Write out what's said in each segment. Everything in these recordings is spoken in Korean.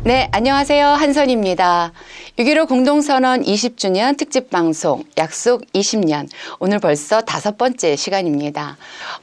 네, 안녕하세요. 한선입니다. 6.15 공동선언 20주년 특집 방송 약속 20년. 오늘 벌써 5번째 시간입니다.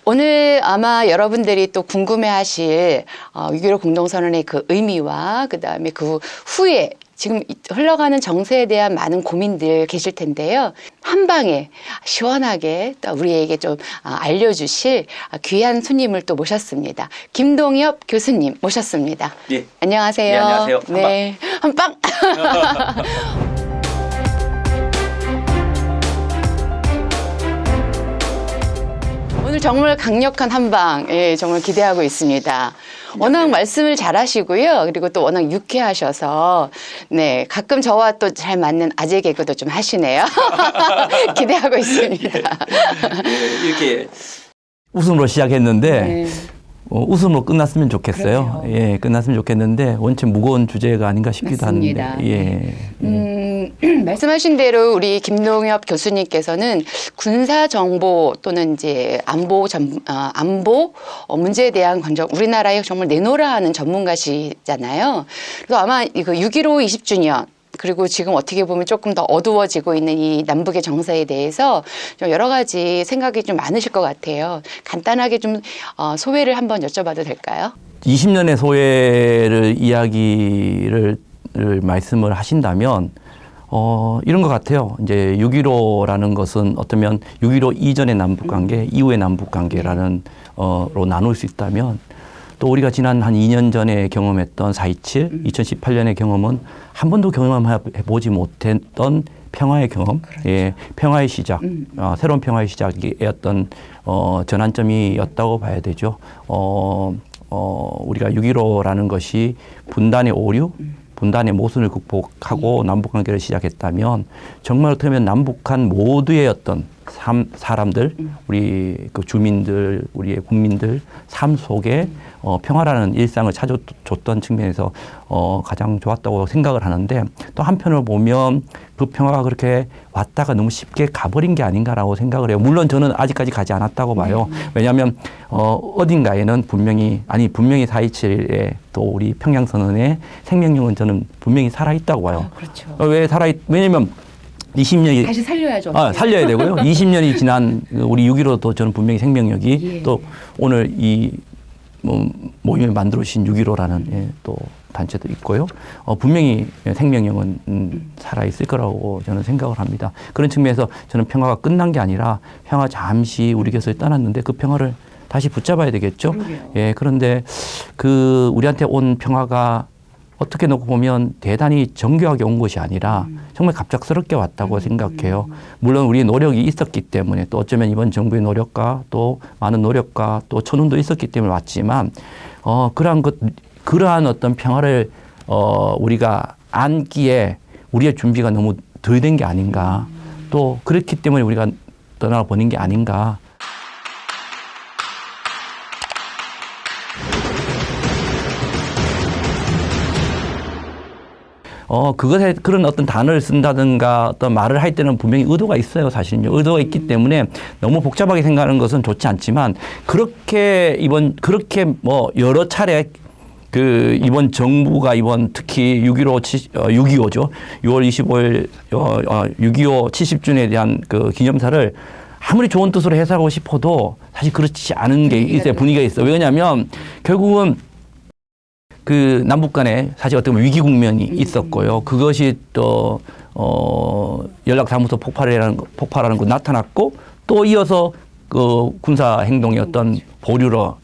오늘 아마 여러분들이 또 궁금해하실 6.15 공동선언의 그 의미와 그다음에 그 후에 지금 흘러가는 정세에 대한 많은 고민들 계실 텐데요. 한 방에 시원하게 또 우리에게 좀 알려주실 귀한 손님을 또 모셨습니다. 김동엽 교수님 모셨습니다. 예. 안녕하세요. 네, 안녕하세요. 네, 한 방. 오늘 정말 강력한 한방, 예, 정말 기대하고 있습니다. 워낙 말씀을 잘하시고요. 그리고 또 워낙 유쾌하셔서, 네, 가끔 저와 또 잘 맞는 아재 개그도 좀 하시네요. 기대하고 있습니다. 예, 이렇게 웃음으로 시작했는데 네. 웃음으로 끝났으면 좋겠어요. 그렇죠. 예, 끝났으면 좋겠는데 원체 무거운 주제가 아닌가 싶기도 맞습니다. 한데. 말씀하신 대로 우리 김동엽 교수님께서는 군사 정보 또는 이제 안보 문제에 대한 우리나라에 정말 내놓으라 하는 전문가시잖아요. 그래서 아마 이거 6.15 20주년 그리고 지금 어떻게 보면 조금 더 어두워지고 있는 이 남북의 정세에 대해서 좀 여러 가지 생각이 좀 많으실 것 같아요. 간단하게 좀 소회를 한번 여쭤봐도 될까요? 20년의 소외를 이야기를 말씀을 하신다면 이런 것 같아요. 이제 6.15라는 것은 어쩌면 6.15 이전의 남북관계, 이후의 남북관계라는 로 나눌 수 있다면 또 우리가 지난 한 2년 전에 경험했던 4.27, 2018년의 경험은 한 번도 경험해보지 못했던 평화의 경험, 그렇죠. 예, 평화의 시작, 새로운 평화의 시작이었던 전환점이었다고 봐야 되죠. 우리가 6.15라는 것이 분단의 오류, 분단의 모순을 극복하고 남북관계를 시작했다면 정말 어떻게 보면 남북한 모두의 어떤 사람들, 우리 그 주민들, 우리의 국민들 삶 속에 평화라는 일상을 찾아줬던 측면에서 가장 좋았다고 생각을 하는데 또 한편으로 보면 그 평화가 그렇게 왔다가 너무 쉽게 가버린 게 아닌가라고 생각을 해요. 물론 저는 아직까지 가지 않았다고 봐요. 왜냐하면 어딘가에는 분명히 4.27에 또 우리 평양선언의 생명력은 저는 분명히 살아있다고 봐요. 그렇죠. 왜냐면 20년이 다시 살려야죠. 살려야 되고요. 20년이 지난 우리 6.15도 저는 분명히 생명력이 예. 또 오늘 이 모임을 만들어 주신 6.15라는 또 단체도 있고요. 분명히 생명력은 살아있을 거라고 저는 생각을 합니다. 그런 측면에서 저는 평화가 끝난 게 아니라 평화 잠시 우리 곁을 떠났는데 그 평화를 다시 붙잡아야 되겠죠. 예, 그런데 그 우리한테 온 평화가 어떻게 놓고 보면 대단히 정교하게 온 것이 아니라 정말 갑작스럽게 왔다고 생각해요. 물론 우리의 노력이 있었기 때문에 또 어쩌면 이번 정부의 노력과 또 많은 노력과 또 천운도 있었기 때문에 왔지만 그러한 어떤 평화를 우리가 안기에 우리의 준비가 너무 덜 된 게 아닌가. 또 그렇기 때문에 우리가 떠나보낸 게 아닌가. 그것에 그런 어떤 단어를 쓴다든가 어떤 말을 할 때는 분명히 의도가 있어요, 사실은요. 의도가 있기 때문에 너무 복잡하게 생각하는 것은 좋지 않지만 그렇게 여러 차례 이번 정부가 특히 6.25죠. 6월 25일 6.25 70주년에 대한 그 기념사를 아무리 좋은 뜻으로 해석하고 싶어도 사실 그렇지 않은 게 있어요. 분위기가 있어요. 왜냐하면 결국은 그 남북 간에 사실 어떻게 보면 위기 국면이 있었고요. 그것이 또 연락사무소 폭발하는 거 나타났고 또 이어서 그 군사 행동의 어떤 보류로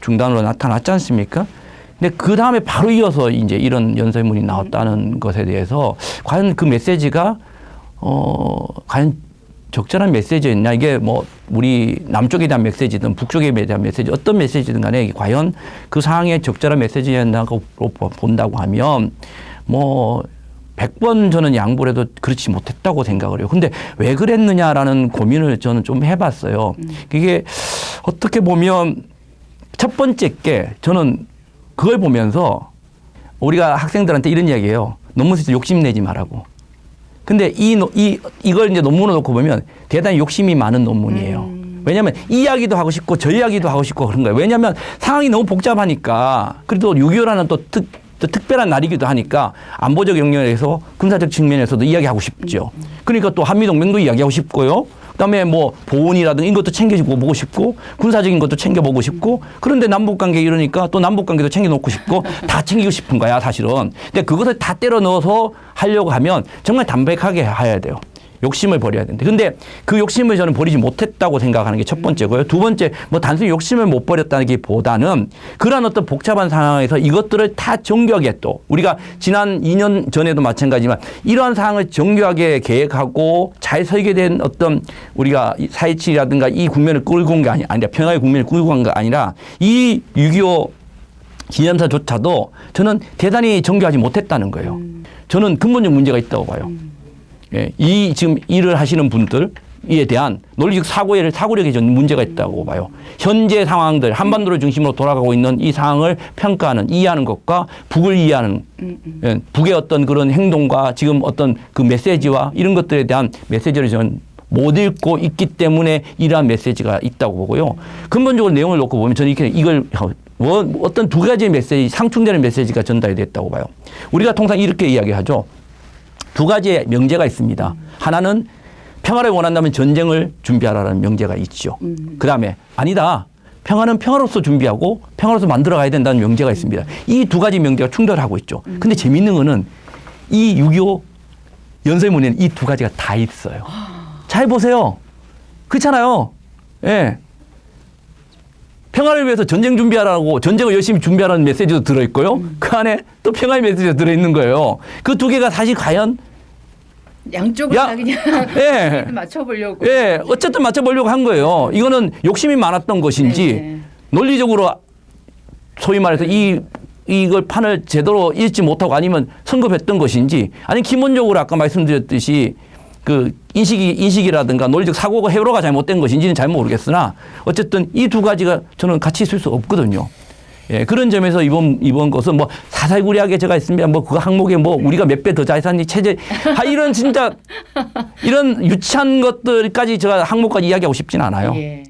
중단으로 나타났지 않습니까? 근데 그 다음에 바로 이어서 이제 이런 연설문이 나왔다는 것에 대해서 과연 그 메시지가 과연 적절한 메시지였냐. 이게 우리 남쪽에 대한 메시지든 북쪽에 대한 메시지 어떤 메시지든 간에 과연 그 상황에 적절한 메시지였나고 본다고 하면 100번 저는 양보를 해도 그렇지 못했다고 생각을 해요. 근데 왜 그랬느냐라는 고민을 저는 좀 해봤어요. 이게 어떻게 보면 첫 번째 게 저는 그걸 보면서 우리가 학생들한테 이런 이야기해요. 논문 쓸 때 욕심내지 말라고. 근데 이걸 이제 논문을 놓고 보면 대단히 욕심이 많은 논문이에요. 왜냐하면 이 이야기도 하고 싶고 저 이야기도 하고 싶고 그런 거예요. 왜냐하면 상황이 너무 복잡하니까. 그래도 6.25라는 또 또 특별한 날이기도 하니까 안보적 영역에서 군사적 측면에서도 이야기하고 싶죠. 그러니까 또 한미동맹도 이야기하고 싶고요. 그다음에 뭐 보훈이라든가 이런 것도 챙겨주고 보고 싶고 군사적인 것도 챙겨보고 싶고 그런데 남북관계 이러니까 또 남북관계도 챙겨놓고 싶고 다 챙기고 싶은 거야 사실은. 근데 그것을 다 때려 넣어서 하려고 하면 정말 담백하게 해야 돼요. 욕심을 버려야 되는데. 근데 그 욕심을 저는 버리지 못했다고 생각하는 게 첫 번째고요. 두 번째, 뭐 단순히 욕심을 못 버렸다는 게 보다는 그러한 어떤 복잡한 상황에서 이것들을 다 정교하게 또 우리가 지난 2년 전에도 마찬가지지만 이러한 상황을 정교하게 계획하고 잘 설계된 어떤 우리가 4.27이라든가 이 국면을 끌고 온 게 아니라 평화의 국면을 끌고 간 게 아니라 이 6.25 기념사조차도 저는 대단히 정교하지 못했다는 거예요. 저는 근본적 문제가 있다고 봐요. 예, 이 지금 일을 하시는 분들에 대한 논리적 사고력에 저는 문제가 있다고 봐요. 현재 상황들 한반도를 중심으로 돌아가고 있는 이 상황을 평가하는 이해하는 것과 북을 이해하는 예, 북의 어떤 그런 행동과 지금 어떤 그 메시지와 이런 것들에 대한 메시지를 저는 못 읽고 있기 때문에 이러한 메시지가 있다고 보고요. 근본적으로 내용을 놓고 보면 저는 이걸 어떤 두 가지의 메시지, 상충되는 메시지가 전달이 됐다고 봐요. 우리가 통상 이렇게 이야기하죠. 두 가지의 명제가 있습니다. 하나는 평화를 원한다면 전쟁을 준비하라는 명제가 있죠. 그다음에 아니다. 평화는 평화로서 준비하고 평화로서 만들어가야 된다는 명제가 있습니다. 이 두 가지 명제가 충돌하고 있죠. 근데 재미있는 거는 이 6.25 연설문에는 이 두 가지가 다 있어요. 잘 보세요. 그렇잖아요. 예. 평화를 위해서 전쟁 준비하라고 전쟁을 열심히 준비하라는 메시지도 들어있고요. 그 안에 또 평화의 메시지가 들어있는 거예요. 그 두 개가 사실 과연 양쪽을 다 그냥 예. 맞춰보려고. 예, 어쨌든 맞춰보려고 한 거예요. 이거는 욕심이 많았던 것인지 네. 논리적으로 소위 말해서 이걸 판을 제대로 읽지 못하고 아니면 성급했던 것인지 아니면 기본적으로 아까 말씀드렸듯이 그 인식이라든가 논리적 사고가 회로가 잘못된 것인지는 잘 모르겠으나 어쨌든 이 두 가지가 저는 같이 있을 수 없거든요. 예, 그런 점에서 이번 것은 뭐 사살구리하게 제가 있습니다. 뭐 그 항목에 뭐 우리가 몇 배 더 잘 샀니 체제 이런 진짜 이런 유치한 것들까지 제가 항목까지 이야기하고 싶진 않아요. 예.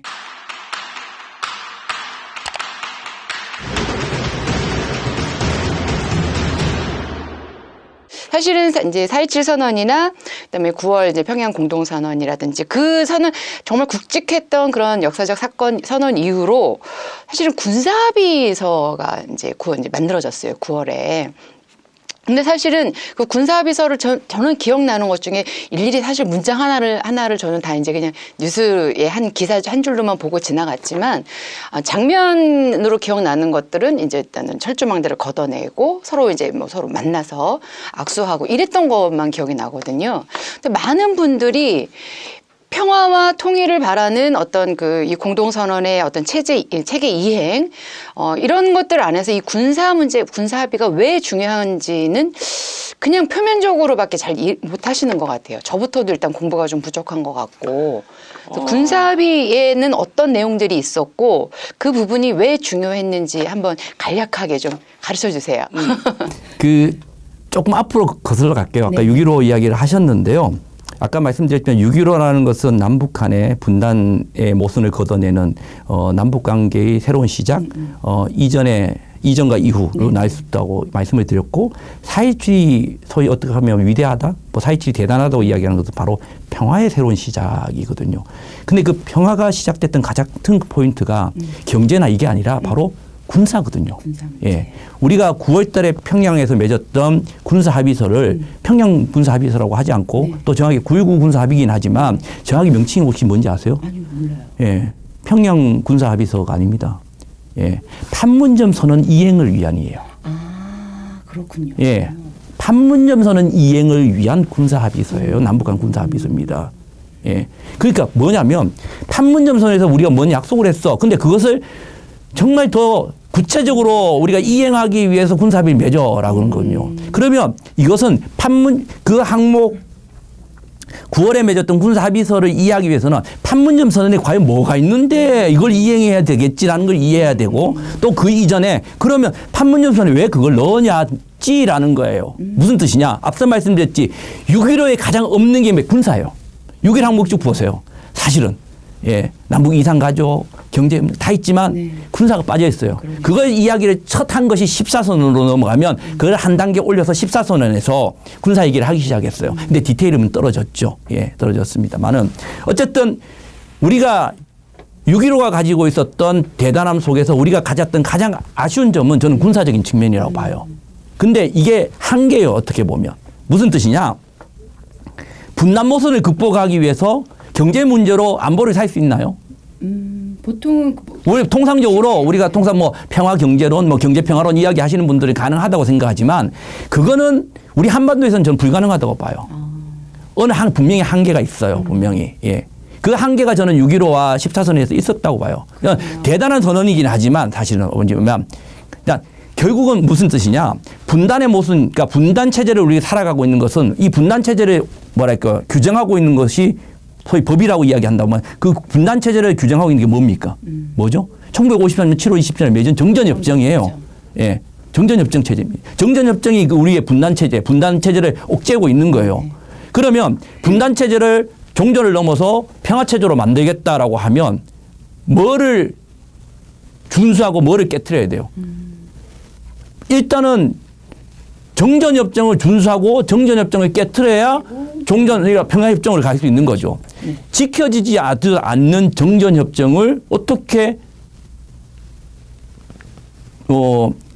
사실은 이제 4.27 선언이나 그다음에 9월 이제 평양 공동 선언이라든지 그 선언 정말 굵직했던 그런 역사적 사건 선언 이후로 사실은 군사합의서가 이제 만들어졌어요. 9월에. 근데 사실은 그 군사합의서를 저는 기억나는 것 중에 일일이 사실 문장 하나를 저는 다 이제 그냥 뉴스의 한 기사 한 줄로만 보고 지나갔지만 장면으로 기억나는 것들은 이제 일단은 철조망대를 걷어내고 서로 이제 뭐 서로 만나서 악수하고 이랬던 것만 기억이 나거든요. 근데 많은 분들이 평화와 통일을 바라는 어떤 이 공동선언의 어떤 체계 이행, 이런 것들 안에서 이 군사 문제, 군사 합의가 왜 중요한지는 그냥 표면적으로밖에 잘 못 하시는 것 같아요. 저부터도 일단 공부가 좀 부족한 것 같고. 군사 합의에는 어떤 내용들이 있었고 그 부분이 왜 중요했는지 한번 간략하게 좀 가르쳐 주세요. 조금 앞으로 거슬러 갈게요. 아까 네. 6.15 이야기를 하셨는데요. 아까 말씀드렸지만 6.15라는 것은 남북 간의 분단의 모순을 걷어내는 남북 관계의 새로운 시작, 이전과 이후로 날 수 있다고 말씀을 드렸고 4.27이 소위 어떻게 하면 위대하다, 뭐 4.27이 대단하다고 이야기하는 것은 바로 평화의 새로운 시작이거든요. 근데 그 평화가 시작됐던 가장 큰 포인트가 경제나 이게 아니라 바로 군사거든요. 예. 우리가 9월 달에 평양에서 맺었던 군사 합의서를 평양 군사 합의서라고 하지 않고 또 정확히 9.19 군사 합의긴 하지만 정확히 명칭이 혹시 뭔지 아세요? 아니, 몰라요. 예. 평양 군사 합의서가 아닙니다. 예. 판문점 선언 이행을 위한이에요. 아, 그렇군요. 예. 판문점 선언 이행을 위한 군사 합의서예요. 남북 간 군사 합의서입니다. 예. 그러니까 뭐냐면 판문점 선언에서 우리가 뭔 약속을 했어. 근데 그것을 정말 더 구체적으로 우리가 이행하기 위해서 군사합의를 맺어라고 하는 거군요. 그러면 이것은 그 항목 9월에 맺었던 군사합의서를 이해하기 위해서는 판문점 선언에 과연 뭐가 있는데 이걸 이행해야 되겠지라는 걸 이해해야 되고 또 그 이전에 그러면 판문점 선언에 왜 그걸 넣었냐지라는 거예요. 무슨 뜻이냐. 앞서 말씀드렸지 6.15에 가장 없는 게 군사예요. 6.1 항목 쭉 보세요. 사실은. 예. 남북 이산가족 경제 다 있지만 네. 군사가 빠져 있어요. 그걸 이야기를 첫 한 것이 14선언으로 넘어가면 그걸 한 단계 올려서 14선언에서 군사 얘기를 하기 시작했어요. 근데 디테일은 떨어졌죠. 예, 떨어졌습니다만은 어쨌든 우리가 6.15가 가지고 있었던 대단함 속에서 우리가 가졌던 가장 아쉬운 점은 저는 군사적인 측면이라고 봐요. 근데 이게 한계예요. 어떻게 보면. 무슨 뜻이냐. 분단 모순을 극복하기 위해서 경제 문제로 안보를 살 수 있나요? 보통은 우리 통상적으로 우리가 통상 뭐 평화 경제론, 뭐 경제 평화론 이야기 하시는 분들이 가능하다고 생각하지만 그거는 우리 한반도에서는 저는 불가능하다고 봐요. 분명히 한계가 있어요. 분명히. 예. 그 한계가 저는 6.15와 14선언에서 있었다고 봐요. 그러니까 대단한 선언이긴 하지만 사실은 뭐냐면 결국은 무슨 뜻이냐. 분단의 모순, 그러니까 분단 체제를 우리가 살아가고 있는 것은 이 분단 체제를 뭐랄까 규정하고 있는 것이 소위 법이라고 이야기한다면 그 분단 체제를 규정하고 있는 게 뭡니까? 뭐죠? 1953년 7월 27일 맺은 정전협정이에요. 예. 정전협정 체제입니다. 정전협정이 그 우리의 분단 체제를 옥죄고 있는 거예요. 그러면 분단 체제를 종전을 넘어서 평화 체제로 만들겠다라고 하면 뭐를 준수하고 뭐를 깨트려야 돼요. 일단은 정전협정을 준수하고 정전협정을 깨트려야 종전이나 평화협정을 갈 수 있는 거죠. 지켜지지 않는 정전협정을 어떻게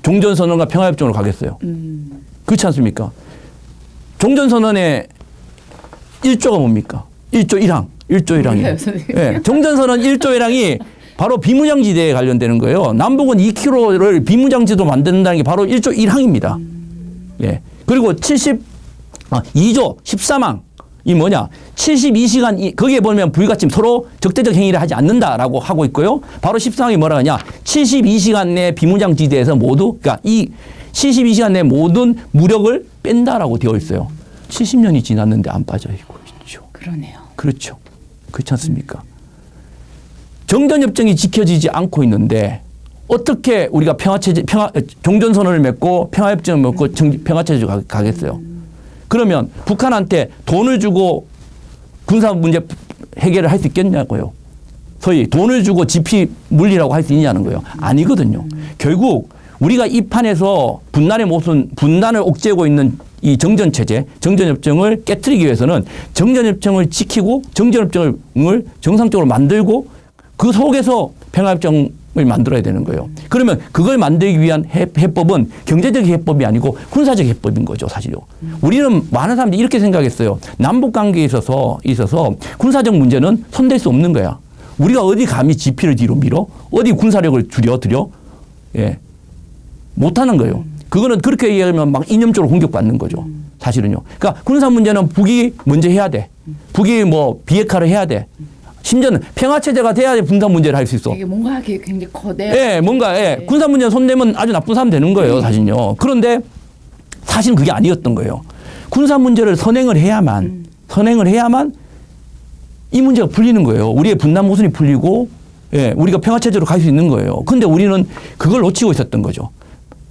종전선언과 평화협정으로 가겠어요. 그렇지 않습니까? 종전선언의 1조가 뭡니까? 1조 1항. 1조 1항이에요. 예, 종전선언 1조 1항이 바로 비무장지대에 관련되는 거예요. 남북은 2km를 비무장지대로 만든다는 게 바로 1조 1항입니다. 예. 그리고 2조 13항. 이 뭐냐. 72시간, 거기에 보면 불가침 서로 적대적 행위를 하지 않는다라고 하고 있고요. 바로 14항이 뭐라 하냐. 72시간 내 비무장지대에서 모두, 그러니까 이 72시간 내 모든 무력을 뺀다라고 되어 있어요. 70년이 지났는데 안 빠져 있고 있죠. 그러네요. 그렇죠. 그렇지 않습니까? 정전협정이 지켜지지 않고 있는데 어떻게 우리가 종전선언을 맺고 평화협정을 맺고 평화체제로 가겠어요? 그러면 북한한테 돈을 주고 군사 문제 해결을 할 수 있겠냐고요. 소위 돈을 주고 지피 물리라고 할 수 있냐는 거예요. 아니거든요. 결국 우리가 이 판에서 분단을 옥죄고 있는 이 정전체제, 정전협정을 깨트리기 위해서는 정전협정을 지키고 정전협정을 정상적으로 만들고 그 속에서 평화협정을 만들어야 되는 거예요. 그러면 그걸 만들기 위한 해법은 경제적 해법이 아니고 군사적 해법인 거죠, 사실요. 우리는 많은 사람들이 이렇게 생각했어요. 남북 관계에 있어서 군사적 문제는 손댈 수 없는 거야. 우리가 어디 감히 지피를 뒤로 밀어? 어디 군사력을 줄여들여? 예. 못하는 거예요. 그거는 그렇게 얘기하면 막 이념적으로 공격받는 거죠. 사실은요. 그러니까 군사 문제는 북이 먼저 해야 돼. 북이 뭐 비핵화를 해야 돼. 심지어는 평화체제가 돼야 분단 문제를 할 수 있어. 이게 뭔가 굉장히 거대한. 예, 뭔가, 예. 네. 군사 문제 손대면 아주 나쁜 사람 되는 거예요, 사실은요. 그런데 사실은 그게 아니었던 거예요. 군사 문제를 선행을 해야만 이 문제가 풀리는 거예요. 우리의 분단 모순이 풀리고, 예, 우리가 평화체제로 갈 수 있는 거예요. 근데 우리는 그걸 놓치고 있었던 거죠.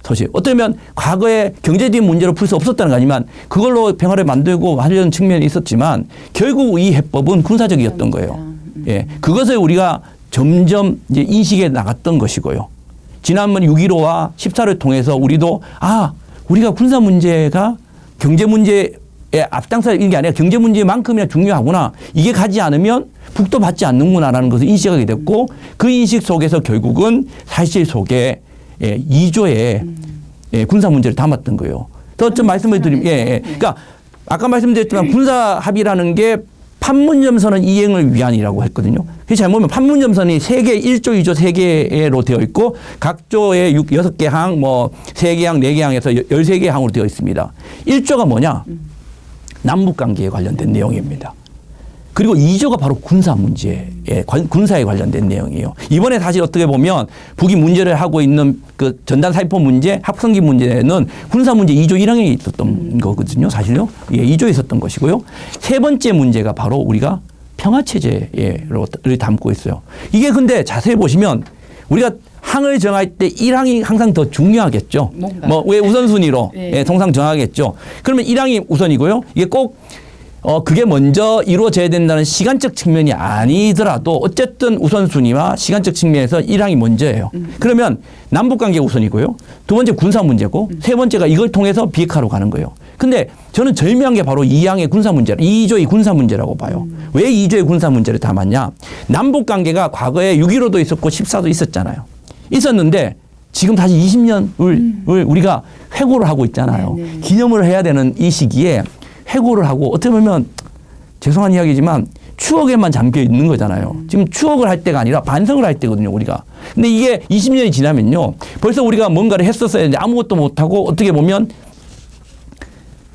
사실. 어쩌면 과거에 경제적인 문제로 풀 수 없었다는 거 아니지만 그걸로 평화를 만들고 하려는 측면이 있었지만 결국 이 해법은 군사적이었던 거예요. 예. 그것을 우리가 점점 이제 인식해 나갔던 것이고요. 지난번 6.15와 14를 통해서 우리도 우리가 군사 문제가 경제 문제에 앞장서 있는 게 아니라 경제 문제만큼이나 중요하구나. 이게 가지 않으면 북도 받지 않는구나라는 것을 인식하게 됐고 그 인식 속에서 결국은 사실 속에 2조의 군사 문제를 담았던 거예요. 더 좀 말씀을 드리면, 그러니까 아까 말씀드렸지만 군사 합의라는 게 판문점선언 이행을 위한이라고 했거든요. 그래서 잘 보면 판문점선이 3개, 1조, 2조 3개로 되어 있고 각 조에 6개 항, 뭐 3개 항, 4개 항에서 13개 항으로 되어 있습니다. 1조가 뭐냐? 남북 관계에 관련된 내용입니다. 그리고 2조가 바로 군사 문제에, 군사에 관련된 내용이에요. 이번에 사실 어떻게 보면 북이 문제를 하고 있는 그 전단 살포 문제, 합성기 문제는 군사 문제 2조 1항에 있었던 거거든요. 사실요. 2조에 있었던 것이고요. 세 번째 문제가 바로 우리가 평화체제를 담고 있어요. 이게 근데 자세히 보시면 우리가 항을 정할 때 1항이 항상 더 중요하겠죠. 뭐 왜 우선순위로 통상 정하겠죠. 그러면 1항이 우선이고요. 이게 꼭 그게 먼저 이루어져야 된다는 시간적 측면이 아니더라도 어쨌든 우선순위와 시간적 측면에서 1항이 먼저예요. 그러면 남북관계 우선이고요. 두 번째 군사 문제고 세 번째가 이걸 통해서 비핵화로 가는 거예요. 근데 저는 절묘한 게 바로 2항의 군사 문제, 2조의 군사 문제라고 봐요. 왜 2조의 군사 문제를 담았냐. 남북관계가 과거에 6.15도 있었고 14도 있었잖아요. 있었는데 지금 다시 20년을 우리가 회고를 하고 있잖아요. 네네. 기념을 해야 되는 이 시기에 회고를 하고 어떻게 보면 죄송한 이야기지만 추억에만 잠겨 있는 거잖아요. 지금 추억을 할 때가 아니라 반성을 할 때거든요, 우리가. 근데 이게 20년이 지나면요. 벌써 우리가 뭔가를 했었어야 했는데 아무것도 못하고 어떻게 보면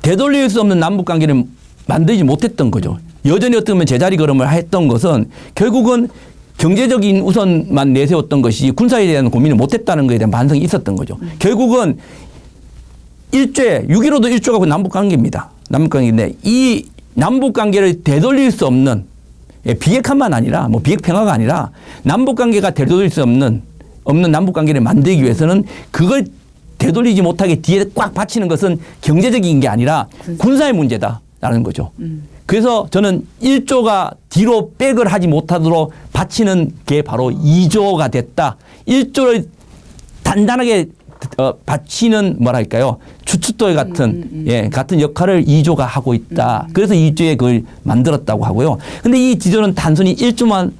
되돌릴 수 없는 남북 관계를 만들지 못했던 거죠. 여전히 어떻게 보면 제자리 걸음을 했던 것은 결국은 경제적인 우선만 내세웠던 것이 군사에 대한 고민을 못했다는 것에 대한 반성이 있었던 거죠. 결국은 6.15도 1조가 남북 관계입니다. 남북 관계인데 이 남북 관계를 되돌릴 수 없는 비핵화만 아니라 뭐 비핵 평화가 아니라 남북 관계가 되돌릴 수 없는 남북 관계를 만들기 위해서는 그걸 되돌리지 못하게 뒤에 꽉 받치는 것은 경제적인 게 아니라 군사의 문제다라는 거죠. 그래서 저는 1조가 뒤로 백을 하지 못하도록 받치는 게 바로 2조가 됐다. 1조를 단단하게 받치는 뭐랄까요. 주춧돌 같은 같은 역할을 2조가 하고 있다. 그래서 2조에 그걸 만들었다고 하고요. 근데 이 지조는 단순히 1조만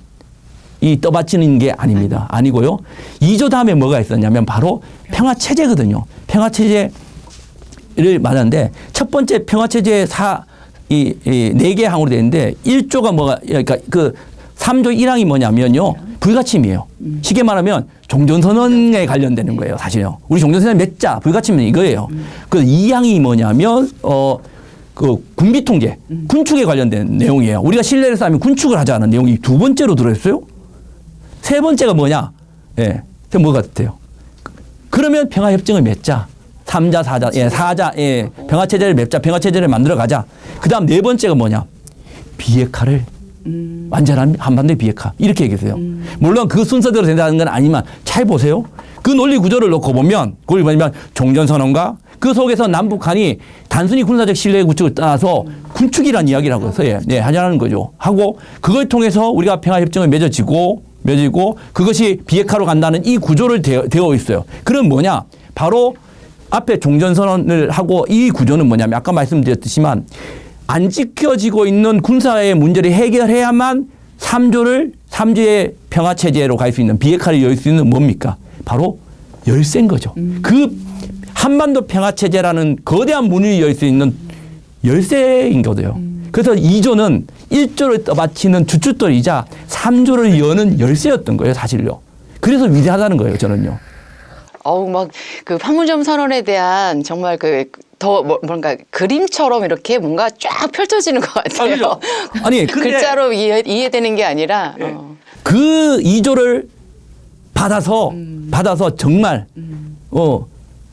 떠받치는 게 아닙니다. 아니고요. 2조 다음에 뭐가 있었냐면 바로 평화체제거든요. 평화체제를 말하는데 첫 번째 평화체제 네 개 항으로 되어 있는데 1조가 그러니까 그 3조 1항이 뭐냐면요. 불가침이에요. 쉽게 말하면 종전선언에 관련되는 거예요. 사실요. 우리 종전선언 맺자. 불가침은 이거예요. 그 2항이 뭐냐면 그 군비통제, 군축에 관련된 내용이에요. 우리가 신뢰를 쌓으면 군축을 하자는 내용이 두 번째로 들어있어요. 세 번째가 뭐냐? 예. 뭐 같아요? 그러면 평화협정을 맺자. 3자, 4자, 4자, 평화체제를 맺자. 평화체제를 만들어 가자. 그 다음 네 번째가 뭐냐? 비핵화를 완전한 한반도의 비핵화. 이렇게 얘기했어요. 물론 그 순서대로 된다는 건 아니지만 잘 보세요. 그 논리 구조를 놓고 보면 그걸 뭐냐면 종전선언과 그 속에서 남북한이 단순히 군사적 신뢰 구축을 떠나서 군축이라는 이야기를 하고 있어요. 하자는 거죠. 하고 그걸 통해서 우리가 평화협정을 맺어지고 그것이 비핵화로 간다는 이 구조를 되어 있어요. 그럼 뭐냐? 바로 앞에 종전선언을 하고 이 구조는 뭐냐면 아까 말씀드렸듯이만 안 지켜지고 있는 군사의 문제를 해결해야만 3조의 평화체제로 갈 수 있는 비핵화를 열 수 있는 뭡니까? 바로 열쇠인 거죠. 그 한반도 평화체제라는 거대한 문을 열 수 있는 열쇠인 거죠. 그래서 2조는 1조를 떠받치는 주춧돌이자 3조를 여는 열쇠였던 거예요, 사실요. 그래서 위대하다는 거예요, 저는요. 막 그 판문점 선언에 대한 정말 뭔가 그림처럼 이렇게 뭔가 쫙 펼쳐지는 것 같아요. 아니, 글자로 이해되는 게 아니라. 그 2조를 받아서 정말,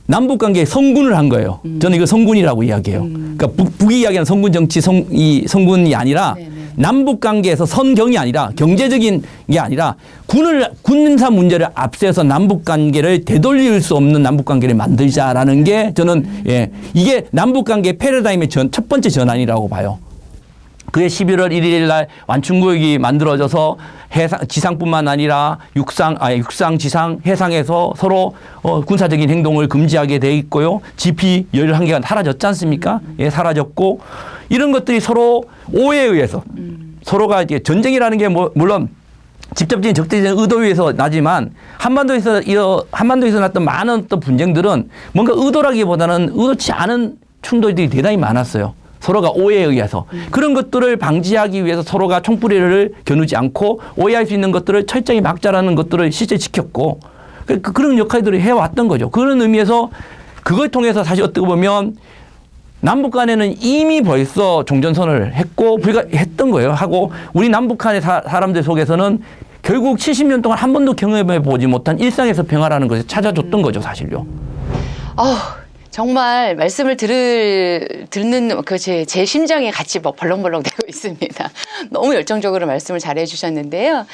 남북관계에 성군을 한 거예요. 저는 이거 성군이라고 이야기해요. 그러니까 북이 이야기하는 성군 정치, 성군이 아니라 네네. 남북관계에서 선경이 아니라 경제적인 게 아니라 군사 문제를 앞세워서 남북관계를 되돌릴 수 없는 남북관계를 만들자라는 게 저는 이게 남북관계 패러다임의 첫 번째 전환이라고 봐요. 그게 11월 1일 날 완충구역이 만들어져서 지상뿐만 아니라 육상, 지상, 해상에서 서로 군사적인 행동을 금지하게 돼 있고요. GP 11개가 사라졌지 않습니까? 사라졌고 이런 것들이 서로 오해에 의해서 서로가 이제 전쟁이라는 게 물론 직접적인 적대적인 의도에 의해서 나지만 한반도에서 났던 많은 어떤 분쟁들은 뭔가 의도라기보다는 의도치 않은 충돌들이 대단히 많았어요. 서로가 오해에 의해서. 그런 것들을 방지하기 위해서 서로가 총뿌리를 겨누지 않고 오해할 수 있는 것들을 철저히 막자라는 것들을 실제 지켰고 그런 역할들을 해왔던 거죠. 그런 의미에서 그걸 통해서 사실 어떻게 보면 남북 간에는 이미 벌써 종전선언을 했고 불가했던 거예요. 하고 우리 남북한의 사람들 속에서는 결국 70년 동안 한 번도 경험해 보지 못한 일상에서 평화라는 것을 찾아줬던 거죠, 사실요. 정말 말씀을 듣는 제 심정이 같이 벌렁벌렁 되고 있습니다. 너무 열정적으로 말씀을 잘해 주셨는데요.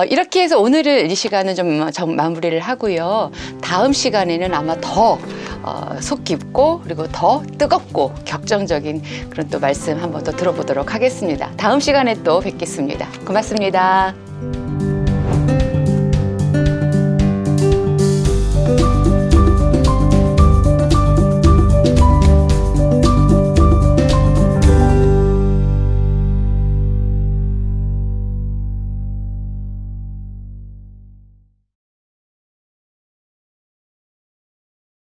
이렇게 해서 오늘을 이 시간은 좀 마무리를 하고요. 다음 시간에는 아마 더 속 깊고 그리고 더 뜨겁고 격정적인 그런 또 말씀 한번 더 들어보도록 하겠습니다. 다음 시간에 또 뵙겠습니다. 고맙습니다.